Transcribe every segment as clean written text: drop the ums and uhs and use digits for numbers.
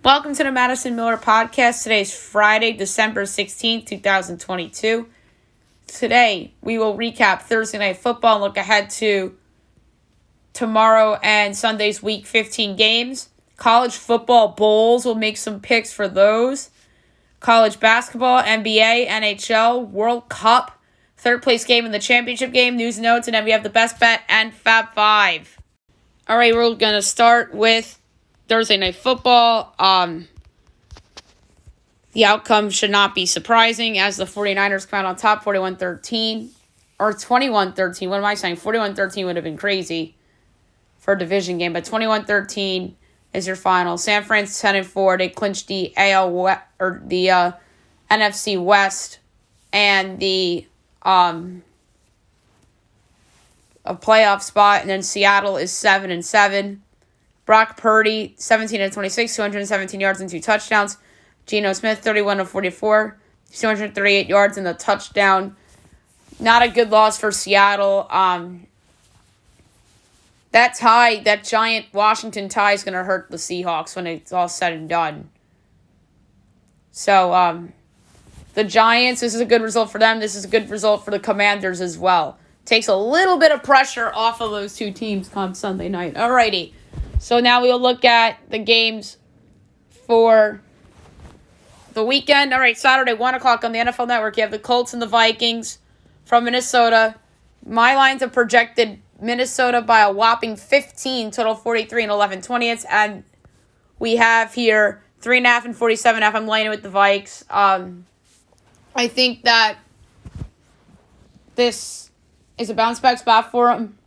Welcome to the Madison Miller Podcast. Today is Friday, December 16th, 2022. Today, we will recap Thursday Night Football and look ahead to tomorrow and Sunday's Week 15 games. College football bowls, we'll make some picks for those. College basketball, NBA, NHL, World Cup, third place game in the championship game, news and notes, and then we have the best bet and Fab 5. All right, we're going to start with Thursday Night Football. The outcome should not be surprising as the 49ers come out on top 41-13 or 21-13. What am I saying? 41-13 would have been crazy for a division game, but 21-13 is your final. San Fran's 10-4. They clinched the NFC West and the a playoff spot, and then Seattle is 7-7. Brock Purdy, 17-26, 217 yards and 2 touchdowns. Geno Smith, 31-44, 238 yards and a touchdown. Not a good loss for Seattle. That giant Washington tie is going to hurt the Seahawks when it's all said and done. So, the Giants, this is a good result for them. This is a good result for the Commanders as well. Takes a little bit of pressure off of those two teams come Sunday night. Alrighty. So now we'll look at the games for the weekend. All right, Saturday, 1 o'clock on the NFL Network. You have the Colts and the Vikings from Minnesota. My lines have projected Minnesota by a whopping 15, total 43 and 11/20. And we have here 3.5 and 47.5. I'm laying it with the Vikes. I think that this is a bounce back spot for them.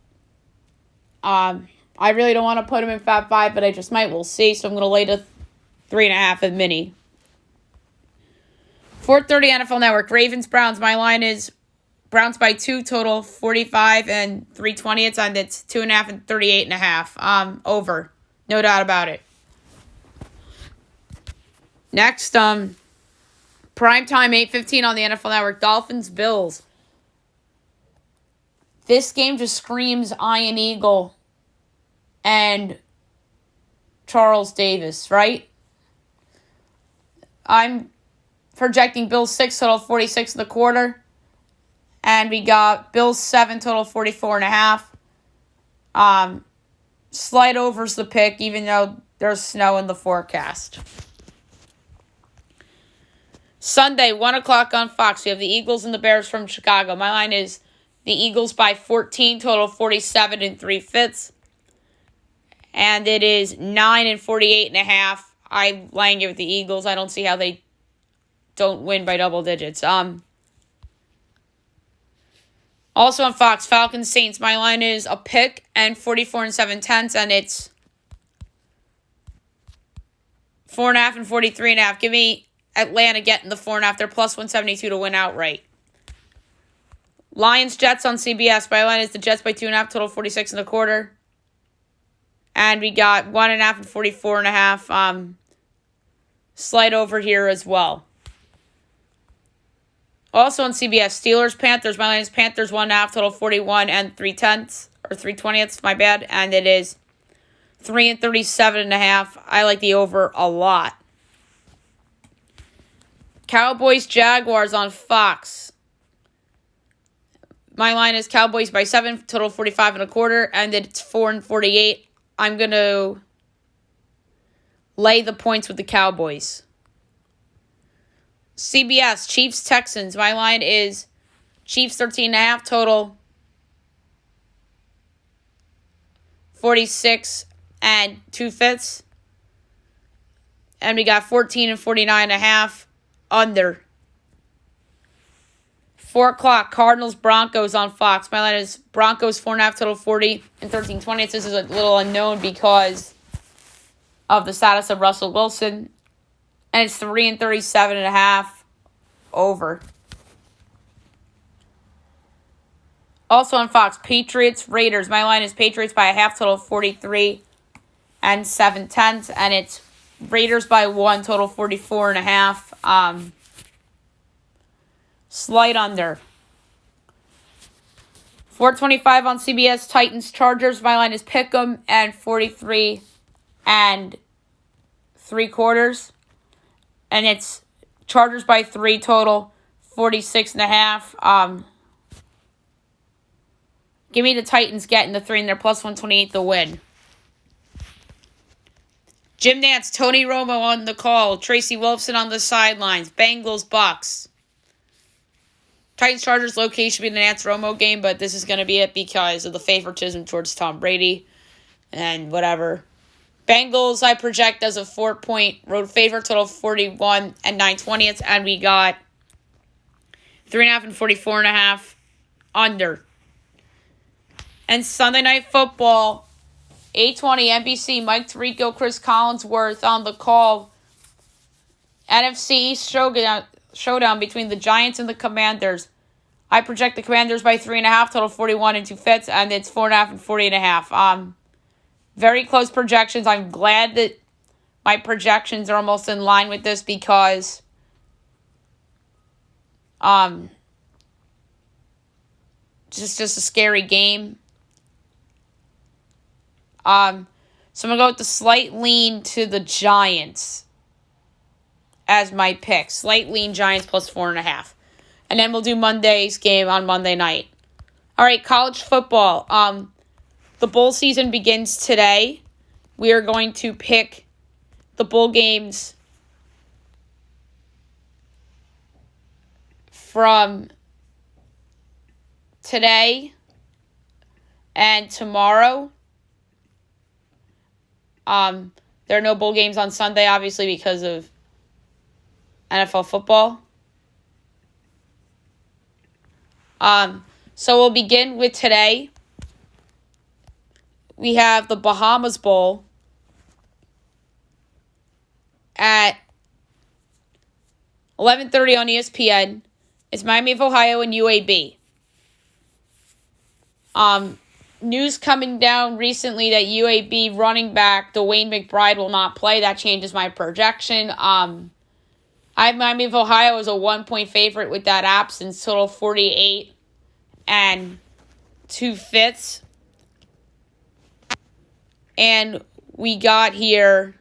I really don't want to put him in Fab 5, but I just might. We'll see. So I'm going to lay to 3.5 at mini. 4:30 NFL Network. Ravens-Browns. My line is Browns by 2, total 45 and 3/20. And it's 2.5 and 38.5. Over. No doubt about it. Next, primetime 8:15 on the NFL Network. Dolphins-Bills. This game just screams Iron Eagle and Charles Davis, right? I'm projecting Bills 6, total 46 in the quarter. And we got Bills 7, total 44.5. Slight over's the pick, even though there's snow in the forecast. Sunday, 1 o'clock on Fox. We have the Eagles and the Bears from Chicago. My line is the Eagles by 14, total 47 and 3/5. And it is 9 and 48.5. I'm laying it with the Eagles. I don't see how they don't win by double digits. Also on Fox, Falcons Saints. My line is a pick and 44 and 7/10, and it's 4.5 and 43.5. Give me Atlanta getting the 4.5. They're plus 172 to win outright. Lions Jets on CBS. My line is the Jets by 2.5, total 46 and a quarter. And we got 1.5 and 44.5. Slight over here as well. Also on CBS, Steelers, Panthers. My line is Panthers 1.5, total 41 and 3/10, or 3/20. My bad. And it is 3 and 37.5. I like the over a lot. Cowboys, Jaguars on Fox. My line is Cowboys by 7, total 45 and a quarter, and it's 4 and 48. I'm going to lay the points with the Cowboys. CBS, Chiefs, Texans. My line is Chiefs 13.5, total 46 and 2/5. And we got 14 and 49.5 under. 4 o'clock, Cardinals, Broncos on Fox. My line is Broncos 4.5, total 40 and 13/20. This is a little unknown because of the status of Russell Wilson. And it's 3 and 37.5 over. Also on Fox, Patriots, Raiders. My line is Patriots by a half, total 43 and 7/10. And it's Raiders by 1, total 44.5. Slight under. 4:25 on CBS, Titans, Chargers. My line is Pick'em and 43 and 3/4. And it's Chargers by 3 total, 46.5. Give me the Titans getting the 3 and they're plus 128 to win. Jim Nance, Tony Romo on the call. Tracy Wolfson on the sidelines. Bengals, Bucks. Titans, Chargers location should be the Nance Romo game, but this is going to be it because of the favoritism towards Tom Brady and whatever. Bengals, I project as a 4-point road favorite, total 41 and 9/20, and we got 3.5 and 44.5 under. And Sunday Night Football, 8:20 NBC, Mike Tirico, Chris Collinsworth on the call. NFC East showdown between the Giants and the Commanders. I project the Commanders by 3.5, total 41 and 2/5, and it's 4.5 and 40.5. Very close projections. I'm glad that my projections are almost in line with this because just a scary game. So I'm going to go with the slight lean to the Giants as my pick. Slight lean Giants plus 4.5. And then we'll do Monday's game on Monday night. All right, college football. The bowl season begins today. We are going to pick the bowl games from today and tomorrow. There are no bowl games on Sunday, obviously, because of NFL football. So we'll begin with today. We have the Bahamas Bowl at 11:30 on ESPN. It's Miami of Ohio and UAB. News coming down recently that UAB running back Dwayne McBride will not play. That changes my projection. I have Miami of Ohio as a 1-point favorite with that absence, total 48 and 2/5. And we got here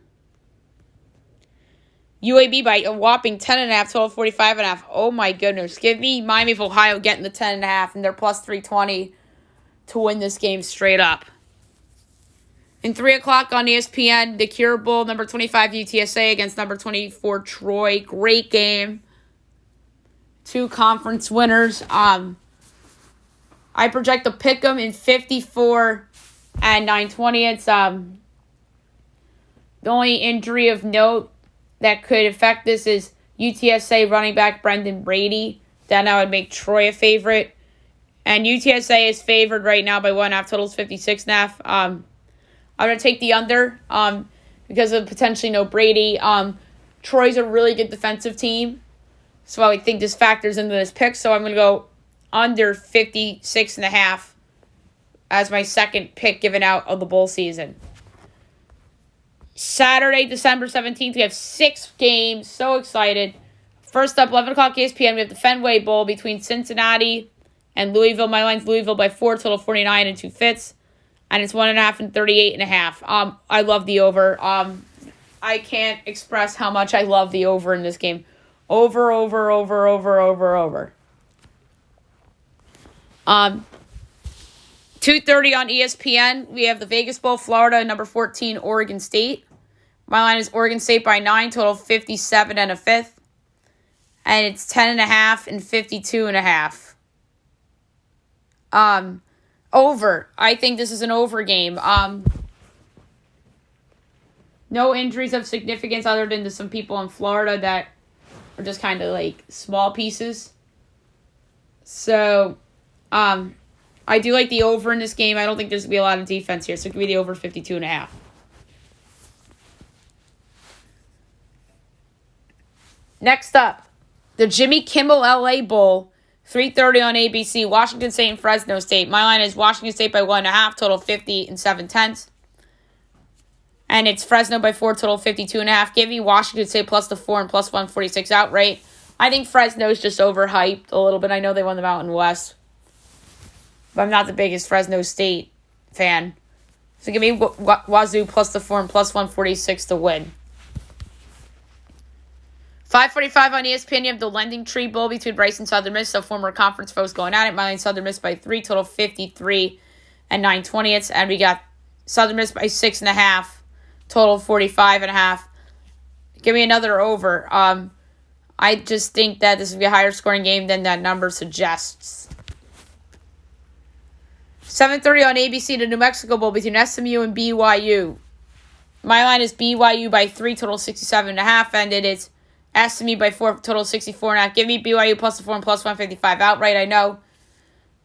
UAB by a whopping 10.5, total 45.5. Oh my goodness. Give me Miami of Ohio getting the 10.5, and they're plus 320 to win this game straight up. And 3 o'clock on ESPN, the Cure Bowl, number 25 UTSA against number 24 Troy. Great game. 2 conference winners. I project to pick them in 54 and 9/20. It's the only injury of note that could affect this is UTSA running back Brendan Brady. Then I would make Troy a favorite. And UTSA is favored right now by 1.5, totals 56.5. I'm going to take the under because of potentially no Brady. Troy's a really good defensive team, so I think this factors into this pick. So I'm going to go under 56.5 as my second pick given out of the bowl season. Saturday, December 17th, we have 6 games. So excited. First up, 11 o'clock ESPN, we have the Fenway Bowl between Cincinnati and Louisville. My line's Louisville by 4, total 49 and 2/5. And it's 1.5 and 38.5. I love the over. I can't express how much I love the over in this game. Over. 2:30 on ESPN. We have the Vegas Bowl, Florida, number 14, Oregon State. My line is Oregon State by 9, total 57 and 1/5. And it's 10.5 and 52.5. Over. I think this is an over game. No injuries of significance other than to some people in Florida that are just kind of like small pieces. So, I do like the over in this game. I don't think there's going to be a lot of defense here, so give me the over 52.5. Next up, the Jimmy Kimmel LA Bowl, 3:30 on ABC, Washington State and Fresno State. My line is Washington State by 1.5, total 50 and 7/10. And it's Fresno by 4, total 52.5. Give me Washington State plus the 4 and plus 146 outright. I think Fresno's just overhyped a little bit. I know they won the Mountain West, but I'm not the biggest Fresno State fan. So give me Wazoo plus the 4 and plus 146 to win. 5:45 on ESPN, you have the Lending Tree Bowl between Bryce and Southern Miss, so former conference foes going at it. Milan Southern Miss by 3, total 53 and 9/20. And we got Southern Miss by 6.5, total 45.5. Give me another over. I just think that this will be a higher scoring game than that number suggests. 7:30 on ABC, the New Mexico Bowl between SMU and BYU. My line is BYU by 3, total 67.5, and it is SMU by 4, total 64.5. Give me BYU plus the 4 and plus 155 outright. I know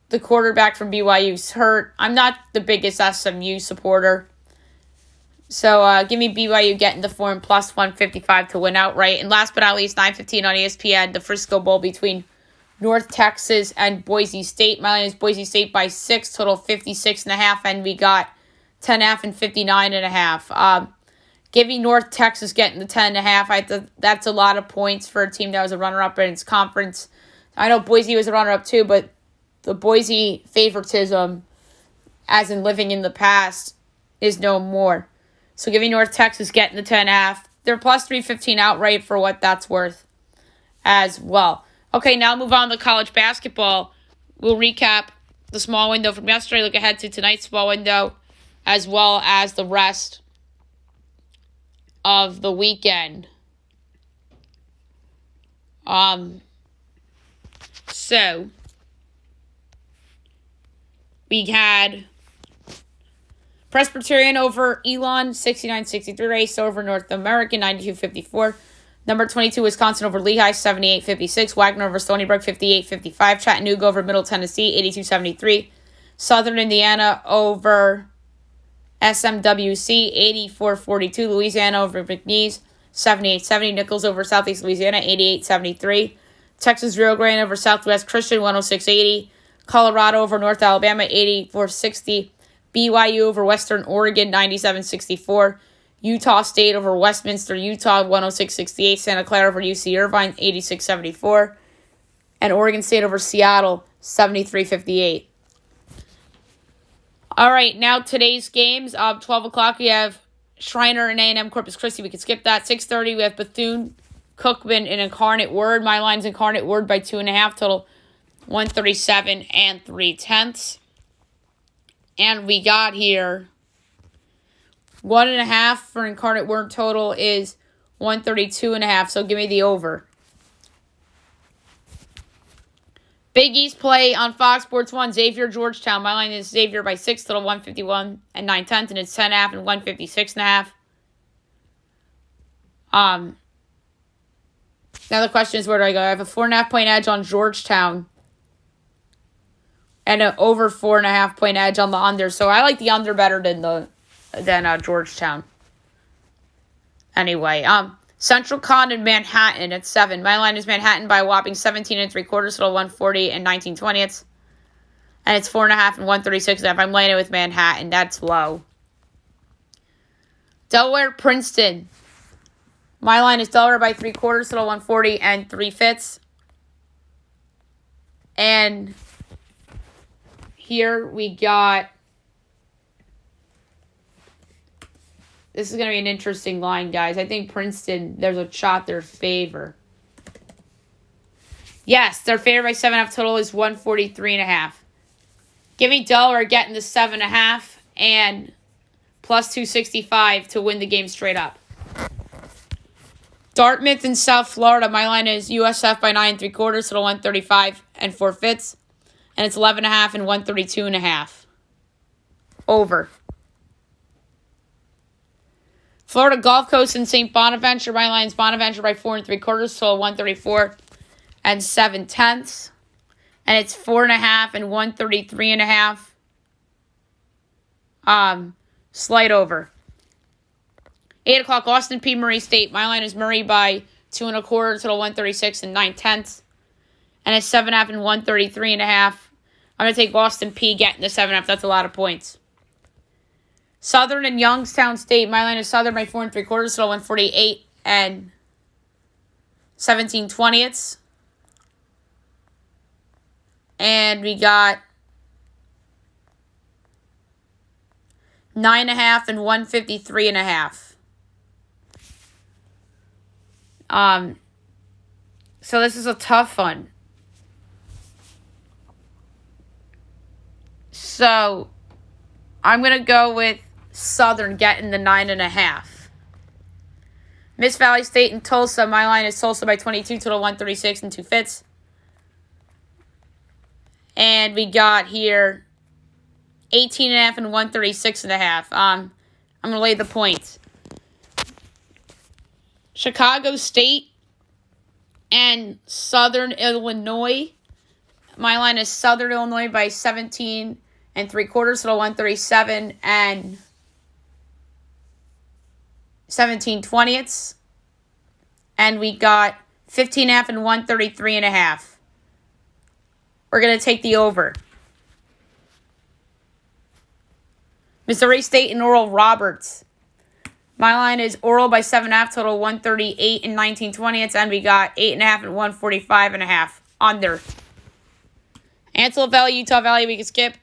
the quarterback from BYU's hurt. I'm not the biggest SMU supporter. So give me BYU getting the 4 and plus 155 to win outright. And last but not least, 9:15 on ESPN, the Frisco Bowl between North Texas and Boise State. My line is Boise State by 6, total 56.5, and we got 10.5 and 59.5. Give me North Texas getting the 10.5. That's a lot of points for a team that was a runner-up in its conference. I know Boise was a runner-up too, but the Boise favoritism, as in living in the past, is no more. So give me North Texas getting the 10.5. They're plus 315 outright for what that's worth as well. Okay, now move on to college basketball. We'll recap the small window from yesterday, look ahead to tonight's small window, as well as the rest of the weekend. So we had Presbyterian over Elon, 69-63 race over North American, 92-54. Number 22, Wisconsin over Lehigh, 78-56. Wagner over Stony Brook, 58-55. Chattanooga over Middle Tennessee, 82-73. Southern Indiana over SMWC, 84-42. Louisiana over McNeese, 78-70. Nichols over Southeast Louisiana, 88-73. Texas Rio Grande over Southwest Christian, 106-80. Colorado over North Alabama, 84-60. BYU over Western Oregon, 97-64. Utah State over Westminster, Utah, 106-68. Santa Clara over UC Irvine, 86-74. And Oregon State over Seattle, 73-58. All right, now today's games. 12 o'clock, we have Shriner and A&M Corpus Christi. We can skip that. 6:30, we have Bethune, Cookman, and Incarnate Word. My line's Incarnate Word by 2.5, total 137 and 3/10. And we got here 1.5 for Incarnate Word, total is 132.5. So give me the over. Big East play on Fox Sports 1, Xavier, Georgetown. My line is Xavier by 6, total 151 and 9/10, and it's 10.5 and 156.5. Now the question is, where do I go? I have a 4.5 point edge on Georgetown and an over 4.5 point edge on the under. So I like the under better than Georgetown. Anyway, Central Con and Manhattan at 7. My line is Manhattan by a whopping 17 3/4, so 140 and 19/20. And it's 4.5 and 136.5. I'm laying it with Manhattan. That's low. Delaware, Princeton. My line is Delaware by 3/4, so 140 and 3/5. And here we got, this is going to be an interesting line, guys. I think Princeton, there's a shot their favor. Yes, their favor by 7.5, total is 143.5. Give me Delaware getting the 7.5 and plus 265 to win the game straight up. Dartmouth in South Florida. My line is USF by 9 3/4, so 135 and 4/5. And it's 11.5 and 132.5. Over. Florida Gulf Coast in St. Bonaventure. My line's Bonaventure by 4 3/4, so 134 and 7/10. And it's 4.5 and 133.5. Slight over. 8 o'clock, Austin P. Murray State. My line is Murray by 2 1/4, total 136 and 9/10. And it's 7.5 and 133.5. I'm going to take Austin P. getting the 7.5. That's a lot of points. Southern and Youngstown State. My line is Southern by 4 3/4, so 148 and 17/20. And we got 9.5 and 153.5. So this is a tough one. So I'm going to go with Southern getting the 9.5. Miss Valley State and Tulsa. My line is Tulsa by 22, total 136 and 2 fits. And we got here 18.5 and 136.5. I'm going to lay the points. Chicago State and Southern Illinois. My line is Southern Illinois by 17 3/4, total 137 and 17/20. And we got 15.5 and 133.5. We're going to take the over. Missouri State and Oral Roberts. My line is Oral by 7.5, total 138 and 19/20. And we got 8.5 and 145.5 under. Antelope Valley, Utah Valley, we can skip.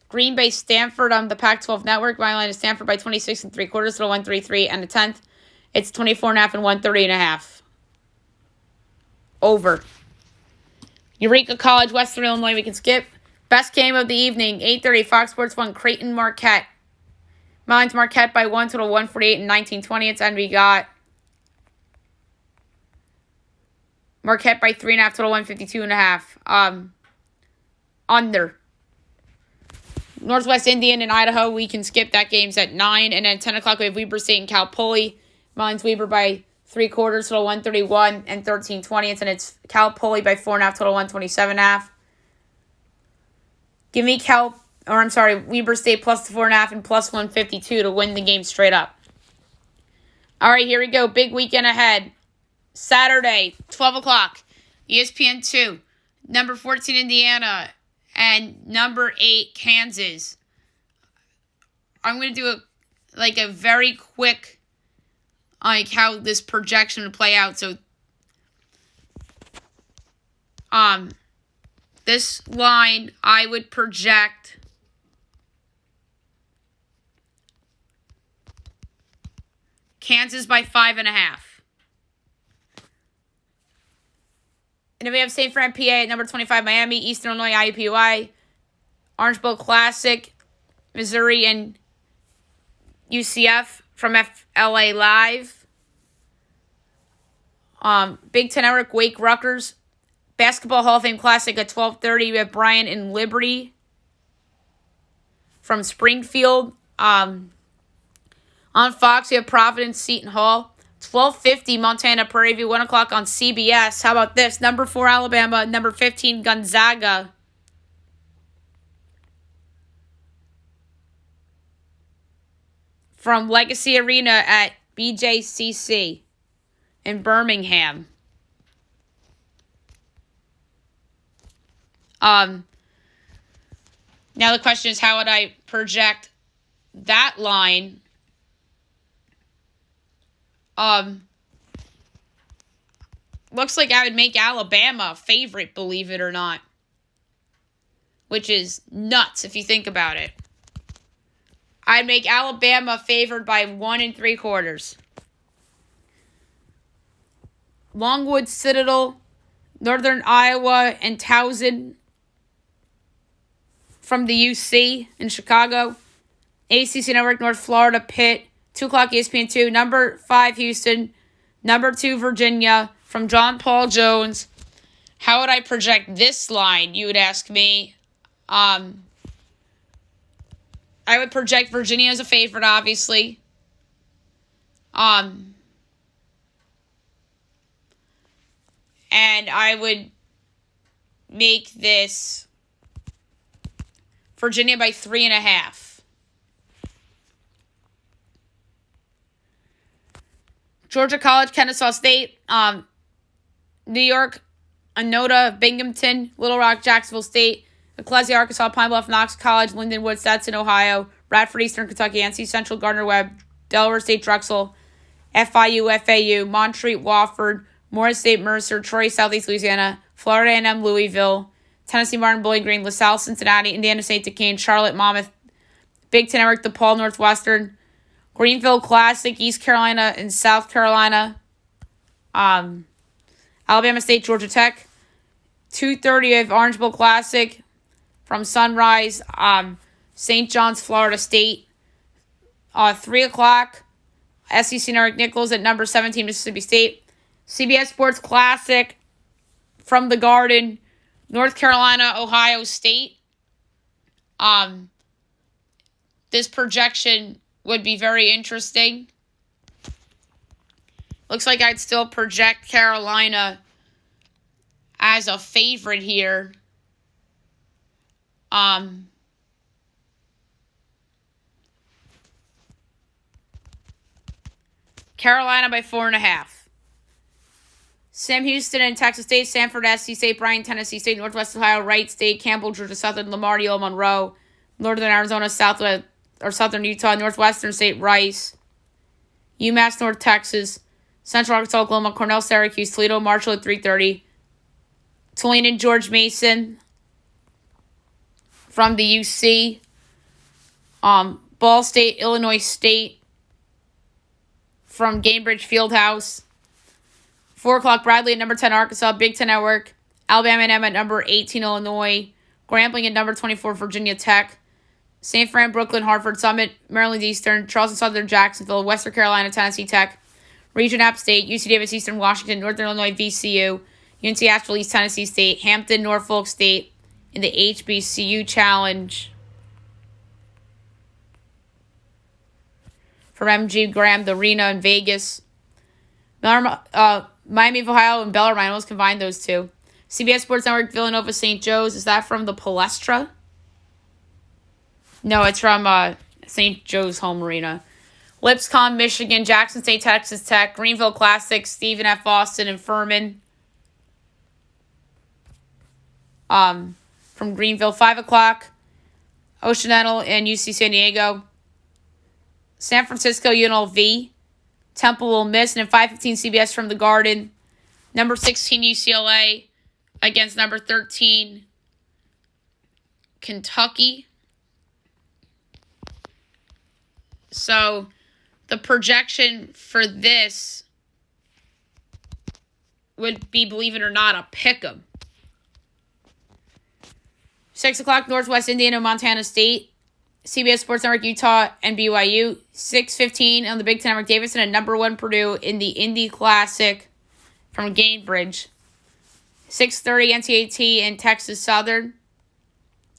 Green Bay, Stanford on the Pac-12 network. My line is Stanford by 26 3/4, total 133 and 1/10. It's 24.5 and 130.5. Over. Eureka College, Western Illinois, we can skip. Best game of the evening, 8:30, Fox Sports 1, Creighton Marquette. My line's Marquette by 1, total 148 and 19/20. And we got Marquette by 3.5, total 152.5. Under. Northwest Indiana and Idaho, we can skip. That game's at 9. And then 10 o'clock, we have Weber State and Cal Poly. Mine's Weber by 3/4, total 131 and 13/20. And it's Cal Poly by 4.5, total 127.5. Give me Weber State plus 4.5 and plus 152 to win the game straight up. All right, here we go. Big weekend ahead. Saturday, 12 o'clock, ESPN 2, number 14 Indiana, and number 8 Kansas. I'm going to do a very quick, how this projection would play out. So, this line, I would project Kansas by 5.5. And then we have St. Fran, PA at number 25, Miami, Eastern Illinois, IUPUI, Orange Bowl Classic, Missouri, and UCF from FLA Live. Big Ten Network, Wake, Rutgers. Basketball Hall of Fame Classic at 12:30. We have Bryant and Liberty from Springfield. On Fox, we have Providence, Seton Hall. 12:50, Montana, Prairie View, 1 o'clock on CBS. How about this? Number 4, Alabama. Number 15, Gonzaga. From Legacy Arena at BJCC in Birmingham. Now the question is, how would I project that line? Looks like I would make Alabama a favorite, believe it or not. Which is nuts if you think about it. I'd make Alabama favored by 1 3/4. Longwood, Citadel, Northern Iowa, and Towson from the UC in Chicago. ACC Network, North Florida, Pitt. 2 o'clock ESPN 2. Number 5, Houston. Number 2, Virginia. From John Paul Jones. How would I project this line, you would ask me? I would project Virginia as a favorite, obviously. And I would make this Virginia by 3.5. Georgia College, Kennesaw State, New York, Anoda, Binghamton, Little Rock, Jacksonville State, Ecclesia, Arkansas, Pine Bluff, Knox College, Lindenwood, Stetson, Ohio, Radford, Eastern Kentucky, NC Central, Gardner-Webb, Delaware State, Drexel, FIU, FAU, Montreat, Wofford, Morris State, Mercer, Troy, Southeast Louisiana, Florida A&M, Louisville, Tennessee, Martin, Bowling Green, LaSalle, Cincinnati, Indiana State, Duquesne, Charlotte, Monmouth, Big Ten Network, DePaul, Northwestern, Greenville Classic, East Carolina, and South Carolina, Alabama State, Georgia Tech. 2:30 of Orange Bowl Classic from Sunrise. St. John's, Florida State. 3 o'clock. SEC Network Nichols at number 17, Mississippi State. CBS Sports Classic from the Garden. North Carolina, Ohio State. This projection would be very interesting. Looks like I'd still project Carolina as a favorite here. Carolina by 4.5. Sam Houston and Texas State, Sanford, SC State, Bryan, Tennessee State, Northwest Ohio, Wright State, Campbell, Georgia Southern, Lamar, Yale, Monroe, Northern Arizona, Southern Utah, Northwestern State, Rice, UMass, North Texas, Central Arkansas, Oklahoma, Cornell, Syracuse, Toledo, Marshall at 3:30, Tulane and George Mason from the UC, Ball State, Illinois State from Gainbridge Fieldhouse. 4 o'clock, Bradley at number 10, Arkansas, Big Ten Network. Alabama A&M at number 18, Illinois. Grambling at number 24, Virginia Tech. St. Fran, Brooklyn, Hartford, Summit, Maryland Eastern, Charleston Southern, Jacksonville, Western Carolina, Tennessee Tech. Region App State, UC Davis, Eastern Washington, Northern Illinois, VCU. UNC Asheville, East Tennessee State. Hampton, Norfolk State in the HBCU Challenge. From MG Graham, the Arena in Vegas. Miami of Ohio and Bellarmine. Let's combine those two. CBS Sports Network, Villanova, St. Joe's. Is that from the Palestra? No, it's from St. Joe's Home Arena. Lipscomb, Michigan. Jackson State, Texas Tech. Greenville Classic, Stephen F. Austin and Furman. From Greenville, 5 o'clock. Occidental and UC San Diego. San Francisco, UNLV. Temple will miss. And at 5:15 CBS from the Garden. Number 16 UCLA against number 13 Kentucky. So the projection for this would be, believe it or not, a pick'em. 6 o'clock Northwest Indiana, Montana State. CBS Sports Network, Utah and BYU. 6:15 on the Big Ten Network, Davidson and number 1 Purdue in the Indy Classic from Gainbridge. 6:30 NCAT and Texas Southern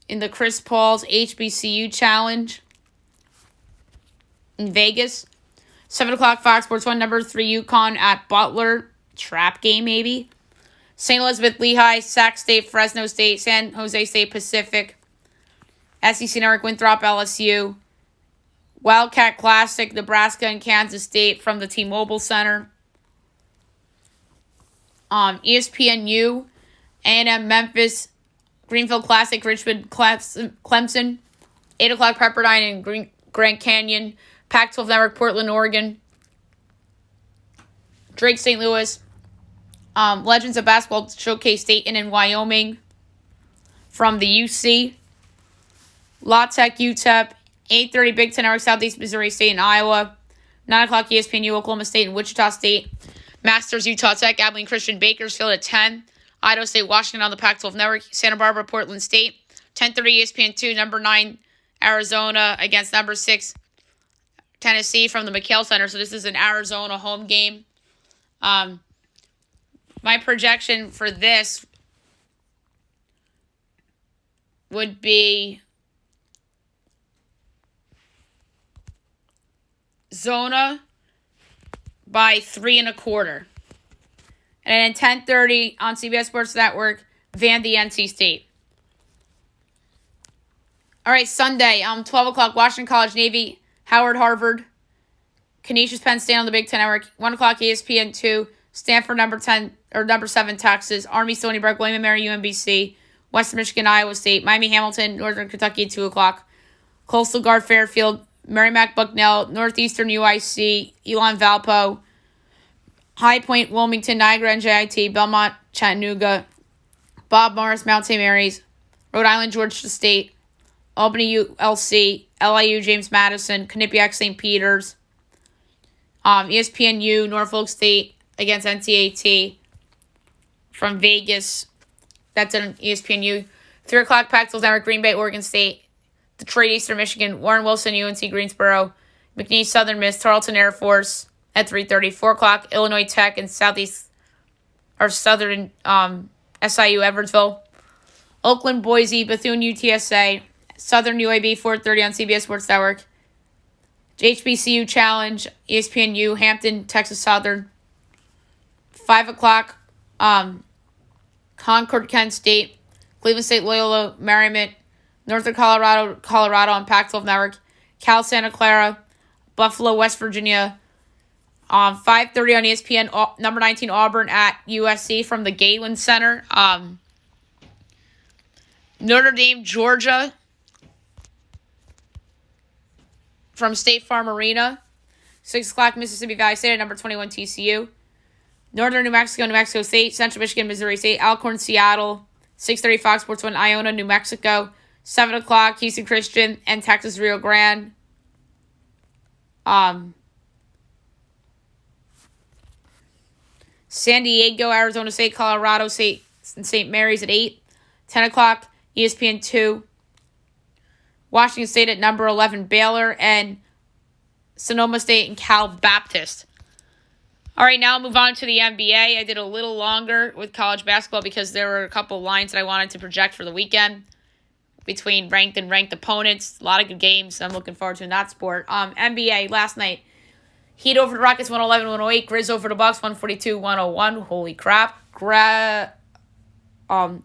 in the Chris Paul's HBCU Challenge in Vegas. 7 o'clock Fox Sports 1, number 3 UConn at Butler. Trap game maybe. St. Elizabeth, Lehigh, Sac State, Fresno State, San Jose State Pacific. SEC Network, Winthrop, LSU. Wildcat Classic, Nebraska and Kansas State from the T-Mobile Center. ESPNU, A&M, Memphis, Greenfield Classic, Richmond, Clemson. 8 o'clock Pepperdine and Grand Canyon. Pac-12 Network, Portland, Oregon. Drake, St. Louis. Legends of Basketball Showcase, Dayton and Wyoming from the UC. La Tech, UTEP. 8:30 Big Ten Network, Southeast Missouri State and Iowa. 9 o'clock ESPNU, Oklahoma State and Wichita State. Masters, Utah Tech, Abilene Christian, Bakersfield at 10. Idaho State, Washington on the Pac-12 Network. Santa Barbara, Portland State. 10:30 ESPN2, number 9 Arizona against number 6 Tennessee from the McHale Center. So this is an Arizona home game. My projection for this would be Zona by 3.25. And then 10:30 on CBS Sports Network, Vandy, NC State. All right, Sunday, 12 o'clock, Washington College, Navy, Howard, Harvard. Canisius, Penn State on the Big Ten Network. 1 o'clock, ESPN2, Stanford, number 7, Texas. Army, Stony Brook, William & Mary, UMBC. Western Michigan, Iowa State. Miami, Hamilton, Northern Kentucky, 2 o'clock. Coastal Guard, Fairfield. Merrimack, Bucknell. Northeastern, UIC. Elon, Valpo. High Point, Wilmington, Niagara, NJIT. Belmont, Chattanooga. Bob Morris, Mount St. Mary's. Rhode Island, Georgia State. Albany, ULC. LIU, James Madison. Quinnipiac, St. Peter's. ESPNU, Norfolk State against NCAT. from Vegas. That's on ESPNU. 3 o'clock, Pac-12 Network, Green Bay, Oregon State. Detroit, Eastern Michigan. Warren Wilson, UNC Greensboro. McNeese, Southern Miss. Tarleton Air Force at 3:30. 4 o'clock, Illinois Tech and Southeast or Southern SIU Edwardsville. Oakland, Boise, Bethune, UTSA. Southern UAB, 4:30 on CBS Sports Network. HBCU Challenge, ESPNU, Hampton, Texas Southern. 5 o'clock, Concord, Kent State. Cleveland State, Loyola, Marymount. Northern Colorado on Pac-12 Network. Cal, Santa Clara. Buffalo, West Virginia. 5:30 on ESPN, number 19 Auburn at USC from the Galen Center. Notre Dame, Georgia from State Farm Arena. 6 o'clock, Mississippi Valley State at number 21 TCU. Northern New Mexico State. Central Michigan, Missouri State. Alcorn, Seattle. 6:30 Fox Sports 1, Iona, New Mexico. 7 o'clock, Houston Christian and Texas Rio Grande. San Diego, Arizona State, Colorado State, and St. Mary's at 8. 10 o'clock, ESPN 2. Washington State at number 11, Baylor, and Sonoma State and Cal Baptist. All right, now I'll move on to the NBA. I did a little longer with college basketball because there were a couple lines that I wanted to project for the weekend between ranked and ranked opponents. A lot of good games. I'm looking forward to in that sport. NBA last night. Heat over the Rockets 111-108. Grizz over the Bucks 142-101. Holy crap. I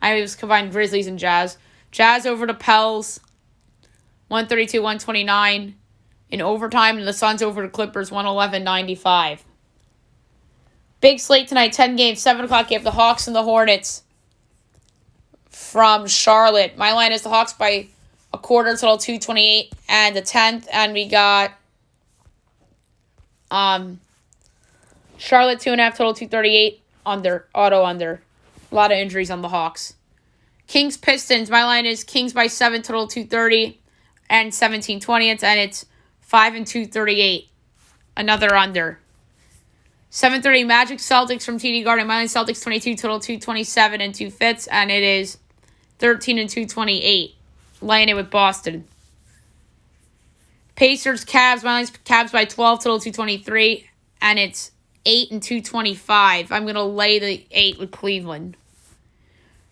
was combined Grizzlies and Jazz. Jazz over the Pels 132-129 in overtime, and the Suns over the Clippers 111-95. Big slate tonight, 10 games, 7 o'clock. You have the Hawks and the Hornets from Charlotte. My line is the Hawks by a quarter, total 228 and the 10th. And we got Charlotte 2.5, total 238 under, auto under. A lot of injuries on the Hawks. Kings Pistons. My line is Kings by 7, total 230 and 17/20, and it's 5 and 238. Another under. 7:30 Magic Celtics from TD Garden. My line Celtics 22, total 227 and 2 fits, and it is 13 and 228. Laying it with Boston. Pacers Cavs. My line's Cavs by 12, total 223, and it's 8 and 225. I'm gonna lay the 8 with Cleveland.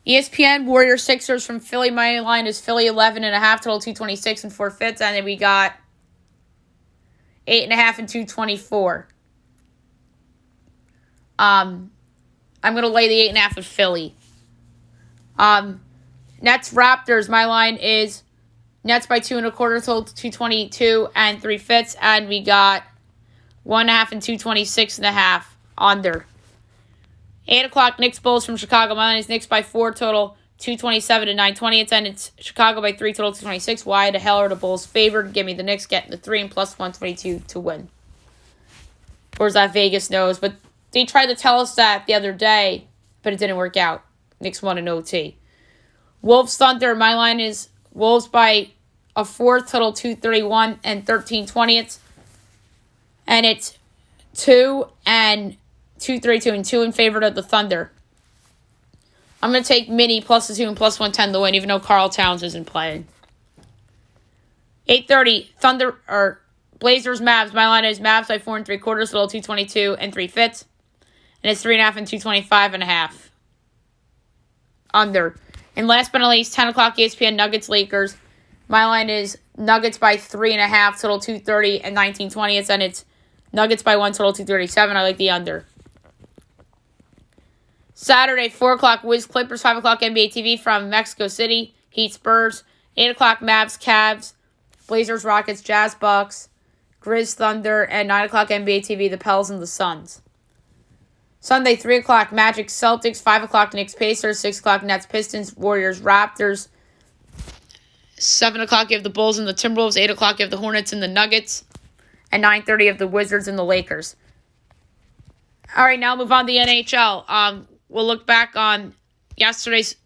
ESPN Warriors Sixers from Philly. My line is Philly 11.5, total 226 and 4 fits, and then we got 8.5 and 224. I'm going to lay the 8.5 with Philly. Nets Raptors. My line is Nets by 2.25, total 222 and 3 fits, and we got 1.5 and 226.5 under. 8 o'clock, Knicks Bulls from Chicago. My line is Knicks by 4, total 227 and 920. And it's Chicago by 3, total 226. Why the hell are the Bulls favored? Give me the Knicks getting the 3 and plus 122 to win. Or is that Vegas knows? But they tried to tell us that the other day, but it didn't work out. Knicks won in OT. Wolves Thunder. My line is Wolves by a 4, total 231 and 13/20. And it's 2 and 232 and 2 in favor of the Thunder. I'm going to take Mini plus the 2 and plus 110 to win, even though Karl Towns isn't playing. 8:30 Thunder or Blazers Mavs. My line is Mavs by 4 3/4, total 222 and 3 fits. And it's 3.5 and 225.5. Under. And last but not least, 10 o'clock ESPN Nuggets Lakers. My line is Nuggets by 3.5, total 230 and 19/20. And it's Nuggets by 1, total 237. I like the under. Saturday, 4 o'clock, Wiz Clippers, 5 o'clock NBA TV from Mexico City, Heat Spurs, 8 o'clock Mavs Cavs, Blazers Rockets, Jazz Bucks, Grizz Thunder, and 9 o'clock NBA TV, the Pels and the Suns. Sunday, 3 o'clock Magic Celtics, 5 o'clock Knicks Pacers, 6 o'clock Nets Pistons, Warriors Raptors, 7 o'clock you have the Bulls and the Timberwolves, 8 o'clock you have the Hornets and the Nuggets, and 9:30 you have the Wizards and the Lakers. All right, now move on to the NHL. We'll look back on yesterday's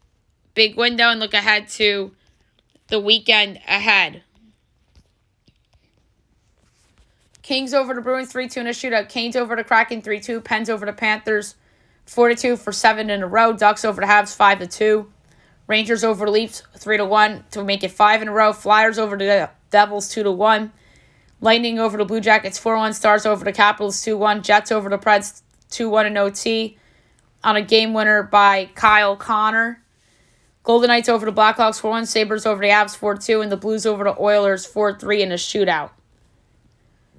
big window and look ahead to the weekend ahead. Kings over the Bruins 3-2 in a shootout. Canes over the Kraken 3-2. Pens over the Panthers 4-2 for 7 in a row. Ducks over the Habs 5-2. Rangers over the Leafs 3-1 to make it 5 in a row. Flyers over the Devils 2-1. Lightning over the Blue Jackets 4-1. Stars over the Capitals 2-1. Jets over the Preds 2-1 in OT on a game winner by Kyle Connor. Golden Knights over the Blackhawks 4-1. Sabres over the Avs 4-2. And the Blues over the Oilers 4-3 in a shootout.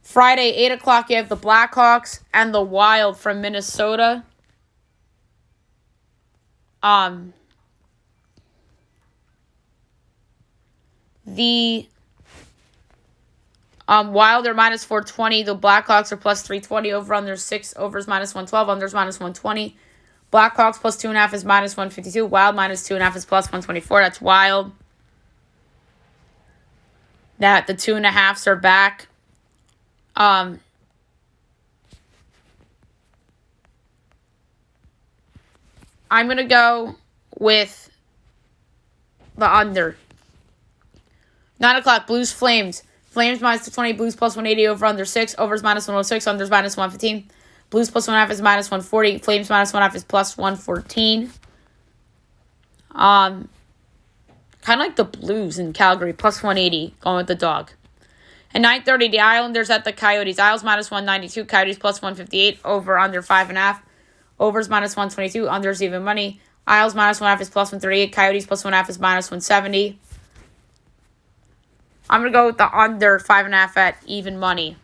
Friday, 8 o'clock, you have the Blackhawks and the Wild from Minnesota. The Wild are minus 420. The Blackhawks are plus 320. Over under 6. Over is minus 112. Under is minus 120. Blackhawks plus 2.5 is minus 152. Wild minus 2.5 is plus 124. That's Wild. That the 2.5s are back. I'm going to go with the under. 9 o'clock, Blues, Flames. Flames minus 220, Blues plus 180, over under 6. Over is minus 106, under is minus 115. Blues plus 1.5 is minus 140. Flames minus 1.5 is plus 114. Kind of like the Blues in Calgary, plus 180, going with the dog. At 9:30, the Islanders at the Coyotes. Isles minus 192, Coyotes plus 158, over under 5.5. Overs minus 122, unders even money. Isles minus 1.5 is plus 138, Coyotes plus 1.5 is minus 170. I'm going to go with the under 5.5 at even money.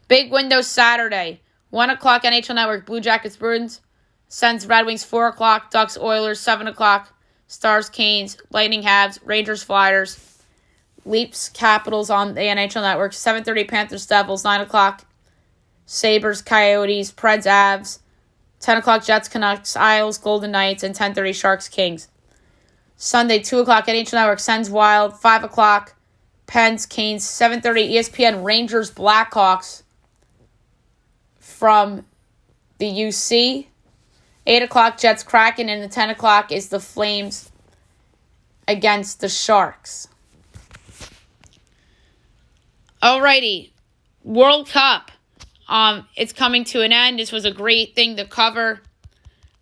Big window Saturday. 1 o'clock, NHL Network, Blue Jackets, Bruins. Sens, Red Wings, 4 o'clock. Ducks, Oilers, 7 o'clock. Stars, Canes. Lightning, Habs. Rangers, Flyers. Leafs, Capitals on the NHL Network. 7:30, Panthers, Devils. 9 o'clock, Sabres, Coyotes. Preds, Avs. 10 o'clock, Jets, Canucks. Isles, Golden Knights. And 10:30, Sharks, Kings. Sunday, 2 o'clock, NHL Network, Sens, Wild. 5 o'clock, Pens, Canes. 7:30, ESPN, Rangers, Blackhawks from the UC. 8 o'clock, Jets, Kraken. And the 10 o'clock is the Flames against the Sharks. Alrighty, World Cup. It's coming to an end. This was a great thing to cover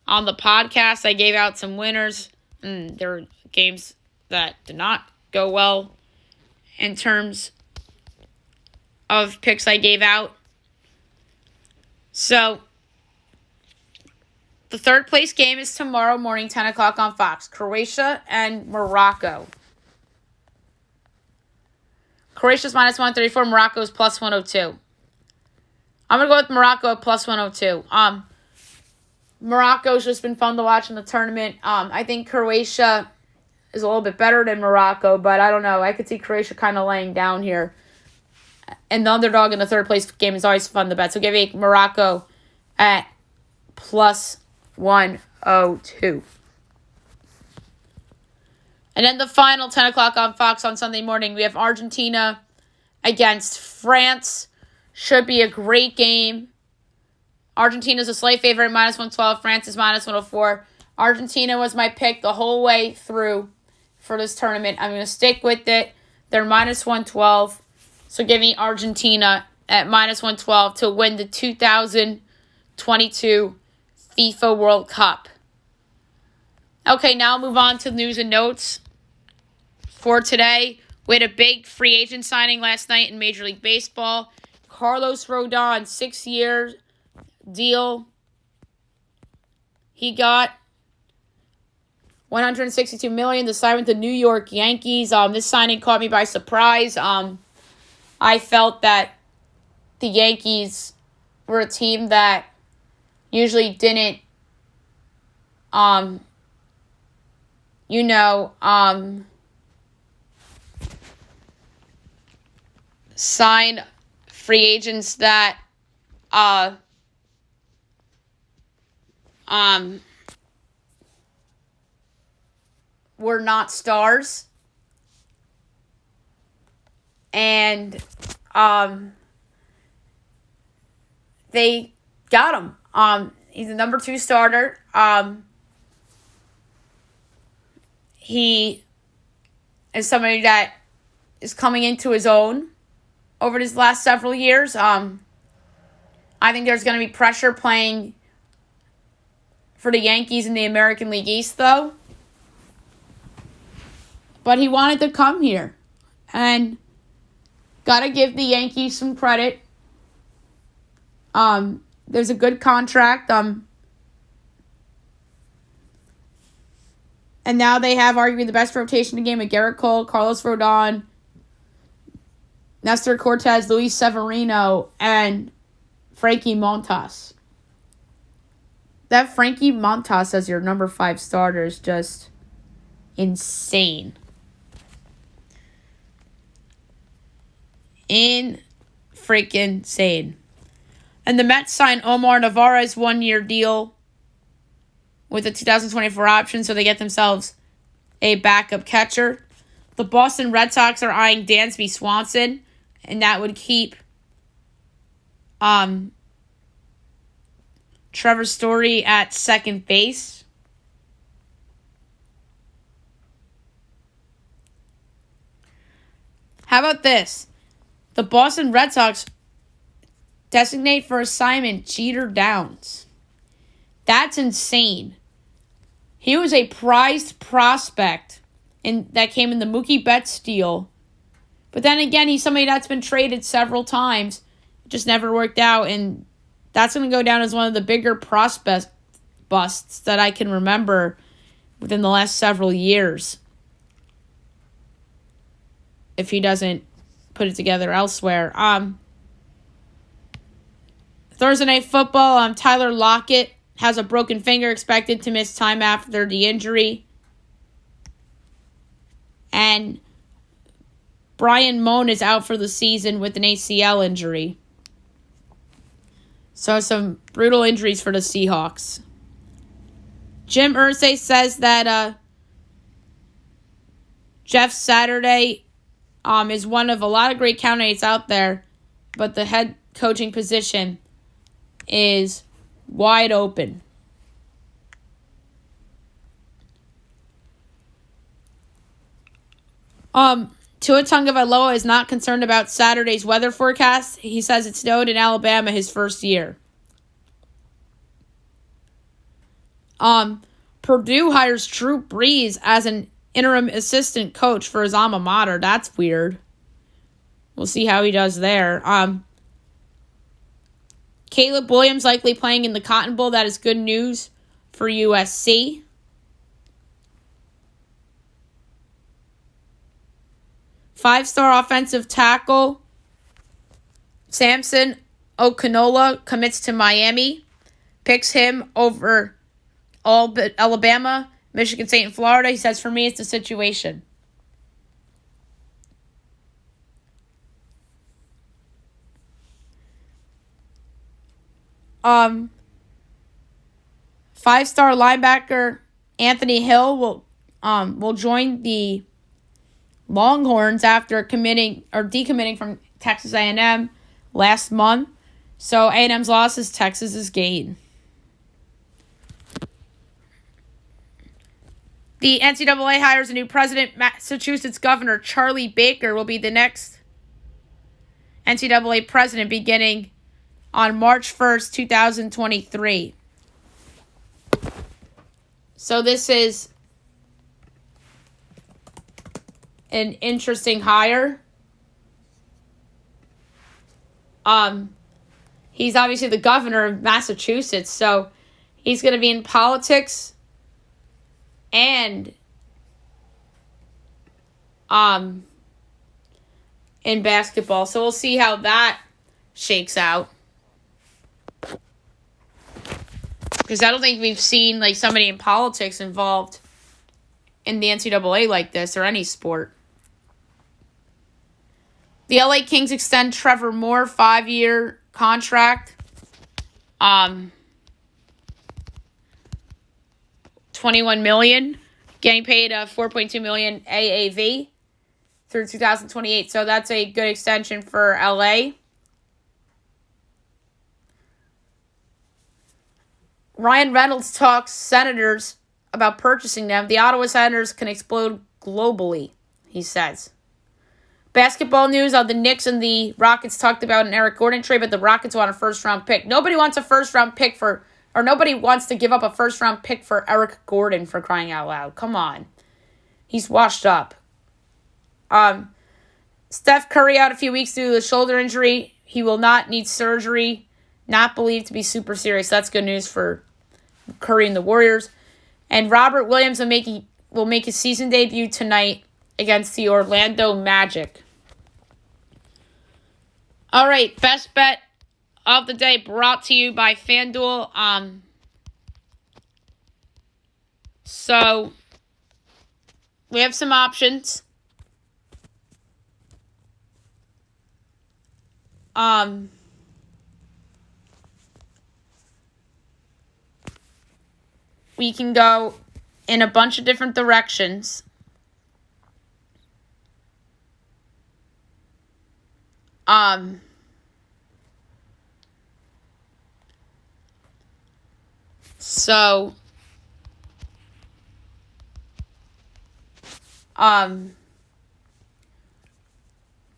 on the podcast. I gave out some winners. There were games that did not go well in terms of picks I gave out. So, the third place game is tomorrow morning, 10 o'clock on Fox. Croatia and Morocco. Croatia's minus 134. Morocco's plus 102. I'm going to go with Morocco at plus 102. Morocco's just been fun to watch in the tournament. I think Croatia is a little bit better than Morocco, but I don't know. I could see Croatia kind of laying down here. And the underdog in the third place game is always fun to bet. So give me Morocco at plus 102. And then the final 10 o'clock on Fox on Sunday morning, we have Argentina against France. Should be a great game. Argentina's a slight favorite, minus 112. France is minus 104. Argentina was my pick the whole way through for this tournament. I'm going to stick with it. They're minus 112. So give me Argentina at minus 112 to win the 2022 FIFA World Cup. Okay, now I'll move on to news and notes for today. We had a big free agent signing last night in Major League Baseball. Carlos Rodon, 6-year deal. He got $162 million to sign with the New York Yankees. This signing caught me by surprise. I felt that the Yankees were a team that usually didn't, sign free agents that were not stars. And they got him. He's the number 2 starter. He is somebody that is coming into his own over these last several years. I think there's going to be pressure playing for the Yankees in the American League East, though. But he wanted to come here. And got to give the Yankees some credit. There's a good contract. And now they have arguably the best rotation in the game with Garrett Cole, Carlos Rodon, Nestor Cortez, Luis Severino, and Frankie Montas. That Frankie Montas as your number 5 starter is just insane. Freaking insane. And the Mets signed Omar Narvaez 1-year deal with a 2024 option, so they get themselves a backup catcher. The Boston Red Sox are eyeing Dansby Swanson, and that would keep Trevor Story at second base. How about this? The Boston Red Sox designate for assignment Jeter Downs. That's insane. He was a prized prospect that came in the Mookie Betts deal. But then again, he's somebody that's been traded several times. It just never worked out. And that's going to go down as one of the bigger prospect busts that I can remember within the last several years. If he doesn't put it together elsewhere. Thursday Night Football, Tyler Lockett has a broken finger, expected to miss time after the injury. And Brian Moan is out for the season with an ACL injury. So some brutal injuries for the Seahawks. Jim Irsay says that Jeff Saturday is one of a lot of great candidates out there, but the head coaching position is wide open. Tua Tagovailoa is not concerned about Saturday's weather forecast. He says it snowed in Alabama his first year. Purdue hires Drew Brees as an interim assistant coach for his alma mater. That's weird. We'll see how he does there. Caleb Williams likely playing in the Cotton Bowl. That is good news for USC. Five-star offensive tackle Samson Okinola commits to Miami. Picks him over all but Alabama, Michigan State, and Florida. He says, for me, it's the situation. Five-star linebacker Anthony Hill will join the Longhorns after decommitting from Texas A&M last month. So A&M's loss is Texas's gain. The NCAA hires a new president. Massachusetts Governor Charlie Baker will be the next NCAA president beginning on March 1st, 2023. So this is an interesting hire. He's obviously the governor of Massachusetts, so he's going to be in politics and in basketball. So we'll see how that shakes out. Because I don't think we've seen somebody in politics involved in the NCAA like this or any sport. The LA Kings extend Trevor Moore 5-year contract. $21 million, getting paid $4.2 million AAV through 2028. So that's a good extension for LA. Ryan Reynolds talks Senators about purchasing them. The Ottawa Senators can explode globally, he says. Basketball news on the Knicks and the Rockets talked about an Eric Gordon trade, but the Rockets want a first-round pick. Nobody wants a first-round pick for or nobody wants to give up a first-round pick for Eric Gordon, for crying out loud. Come on. He's washed up. Steph Curry out a few weeks due to a shoulder injury. He will not need surgery. Not believed to be super serious. That's good news for Curry and the Warriors. And Robert Williams will make his season debut tonight against the Orlando Magic. All right, best bet of the day brought to you by FanDuel. So we have some options. We can go in a bunch of different directions. So,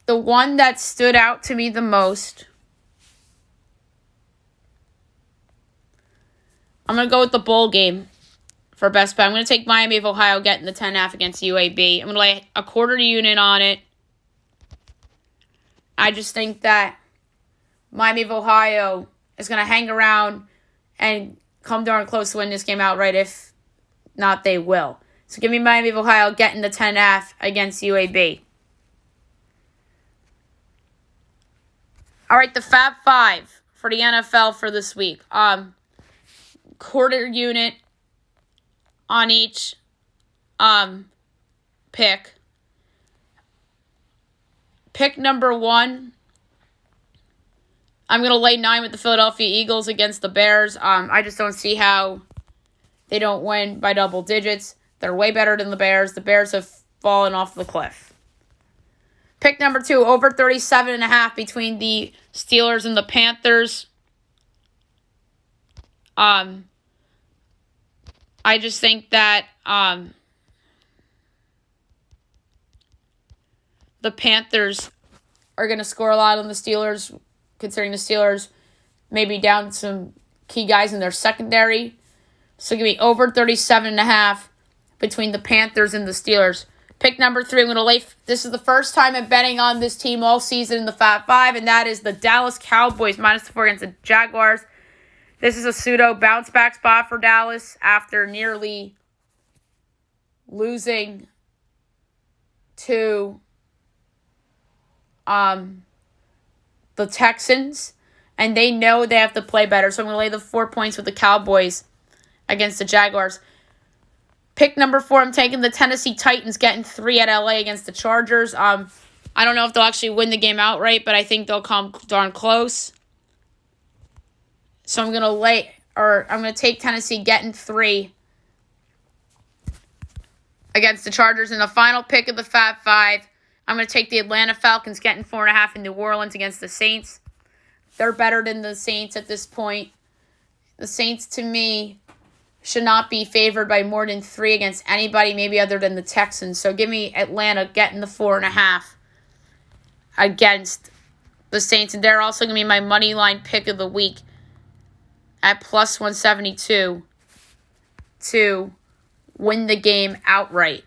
the one that stood out to me the most, I'm going to go with the bowl game for best bet. I'm going to take Miami of Ohio getting the 10.5 against UAB. I'm going to lay a quarter unit on it. I just think that Miami of Ohio is going to hang around and come darn close to win this game outright. If not, they will. So give me Miami of Ohio getting the 10.5 against UAB. All right, the Fab Five for the NFL for this week. Quarter unit on each pick. Pick number 1, I'm going to lay 9 with the Philadelphia Eagles against the Bears. I just don't see how they don't win by double digits. They're way better than the Bears. The Bears have fallen off the cliff. Pick number 2, over 37.5 between the Steelers and the Panthers. I just think that the Panthers are going to score a lot on the Steelers, considering the Steelers may be down some key guys in their secondary. So give me over 37.5 between the Panthers and the Steelers. Pick number 3, I'm going to lay. This is the first time I'm betting on this team all season in the Fab Five, and that is the Dallas Cowboys -4 against the Jaguars. This is a pseudo bounce back spot for Dallas after nearly losing to the Texans, and they know they have to play better. So I'm going to lay the 4 points with the Cowboys against the Jaguars. Pick number 4, I'm taking the Tennessee Titans getting 3 at LA against the Chargers. I don't know if they'll actually win the game outright, but I think they'll come darn close. So I'm going to take Tennessee getting 3 against the Chargers. And the final pick of the Fab Five, I'm going to take the Atlanta Falcons getting 4.5 in New Orleans against the Saints. They're better than the Saints at this point. The Saints, to me, should not be favored by more than 3 against anybody, maybe other than the Texans. So give me Atlanta getting the 4.5 against the Saints. And they're also going to be my money line pick of the week at plus 172 to win the game outright.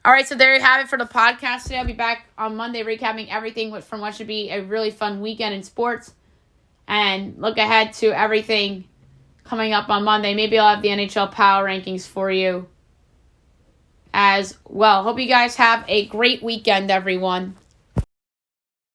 All right, so there you have it for the podcast today. I'll be back on Monday recapping everything from what should be a really fun weekend in sports. And look ahead to everything coming up on Monday. Maybe I'll have the NHL Power Rankings for you as well. Hope you guys have a great weekend, everyone.